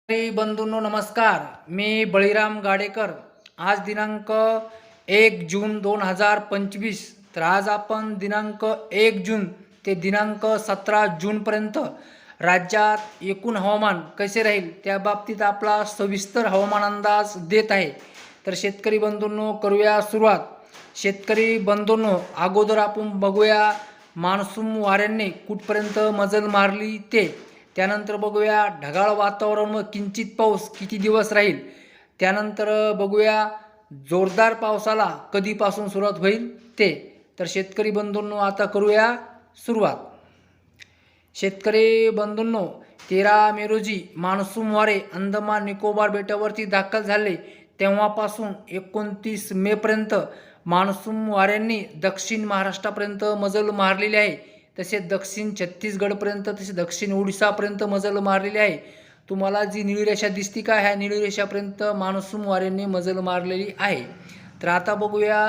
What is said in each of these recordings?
बंधूंनो नमस्कार. मी बळीराम गाडेकर. आज दिनांक 1 जून 2025. तर आज आपण दिनांक 1 जून ते दिनांक 17 जूनपर्यंत राज्यात एकूण हवामान कसे राहील त्या बाबतीत आपला सविस्तर हवामान अंदाज देत आहे. तर शेतकरी बंधूंनो करूया सुरुवात. शेतकरी बंधूंनो अगोदर आपण बघूया मान्सून वाऱ्यांनी कुठपर्यंत मजल मारली ते. त्यानंतर बघूया ढगाळ वातावरण व किंचित पाऊस किती दिवस राहील. त्यानंतर बघूया जोरदार पावसाला कधीपासून सुरुवात होईल ते. तर शेतकरी बंधूंनो आता करूया सुरुवात. शेतकरी बंधूंनो 13 मे रोजी मान्सून वारे अंदमान निकोबार बेटावरती दाखल झाले. तेव्हापासून 29 मेपर्यंत मान्सून वाऱ्यांनी दक्षिण महाराष्ट्रापर्यंत मजल मारलेली आहे. तसेच दक्षिण छत्तीसगडपर्यंत तसेच दक्षिण ओडिसापर्यंत मजल मारलेली आहे. तुम्हाला जी निळी रेषा दिसती का, ह्या निळी रेषापर्यंत मान्सून वाऱ्यांनी मजल मारलेली आहे. तर आता बघूया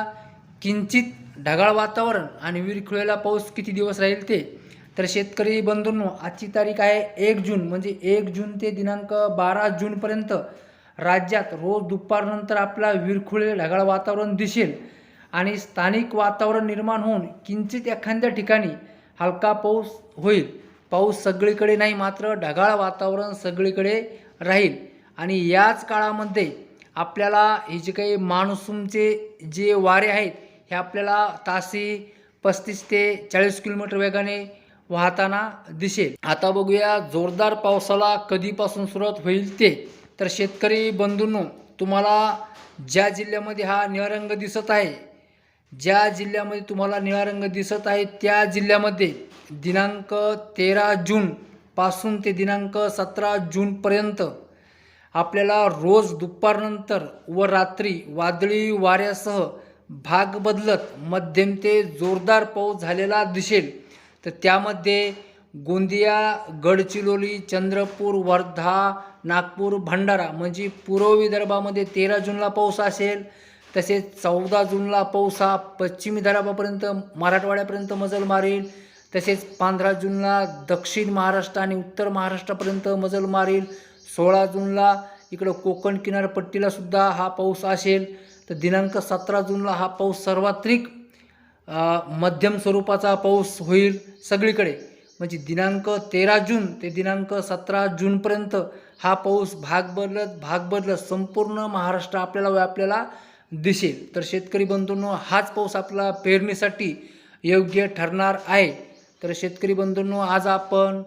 किंचित ढगाळ वातावरण आणि विरघळलेला पाऊस किती दिवस राहील ते. तर शेतकरी बंधूंनो आजची तारीख आहे 1 जून, म्हणजे 1 जून ते दिनांक 12 जूनपर्यंत राज्यात रोज दुपारनंतर आपला विरघळलेले ढगाळ वातावरण दिसेल आणि स्थानिक वातावरण निर्माण होऊन किंचित एखाद्या ठिकाणी हलका पाऊस होईल. पाऊस सगळीकडे नाही, मात्र ढगाळ वातावरण सगळीकडे राहील. आणि याच काळामध्ये आपल्याला हे जे काही मान्सूनचे जे वारे आहेत हे आपल्याला ताशी 35 ते 40 किलोमीटर वेगाने वाहताना दिसेल. आता बघूया जोरदार पावसाला कधीपासून सुरुवात होईल ते. तर शेतकरी बंधूंनो तुम्हाला ज्या जिल्ह्यामध्ये हा निळा रंग दिसत आहे, ज्या जिल्ह्यामध्ये तुम्हाला निळा रंग दिसत आहे त्या जिल्ह्यामध्ये दिनांक 13 जून पासून ते दिनांक 17 जूनपर्यंत आपल्याला रोज दुपारनंतर व रात्री वादळी वाऱ्यासह भाग बदलत मध्यम ते जोरदार पाऊस झालेला दिसेल. तर त्यामध्ये गोंदिया, गडचिरोली, चंद्रपूर, वर्धा, नागपूर, भंडारा म्हणजे पूर्व विदर्भामध्ये 13 जूनला पाऊस असेल. तसेच 14 जूनला पाऊस हा पश्चिम विदर्भापर्यंत मराठवाड्यापर्यंत मजल मारेल. तसेच 15 जूनला दक्षिण महाराष्ट्र आणि उत्तर महाराष्ट्रापर्यंत मजल मारेल. 16 जूनला इकडं कोकण किनारपट्टीला सुद्धा हा पाऊस असेल. तर दिनांक 17 जूनला हा पाऊस सर्वात्रिक मध्यम स्वरूपाचा पाऊस होईल सगळीकडे. म्हणजे दिनांक 13 जून ते दिनांक 17 जूनपर्यंत हा पाऊस भाग बदलत संपूर्ण महाराष्ट्र आपल्याला व्यापलेला दिसेल. तर शेतकरी बंधूंनो हाच पाऊस आपला पेरणीसाठी योग्य ठरणार आहे. तर शेतकरी बंधूंनो आज आपण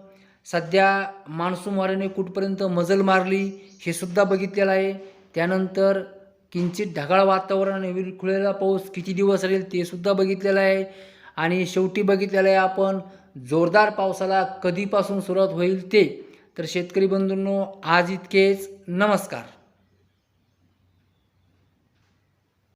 सध्या मान्सून वाऱ्याने कुठपर्यंत मजल मारली हे सुद्धा बघितलेलं आहे. त्यानंतर किंचित ढगाळ वातावरण आणि विरघळलेला पाऊस किती दिवस राहील ते सुद्धा बघितलेलं आहे. आणि शेवटी बघितलेलं आहे आपण जोरदार पावसाला कधीपासून सुरुवात होईल ते. तर शेतकरी बंधूंनो आज इतकेच. नमस्कार.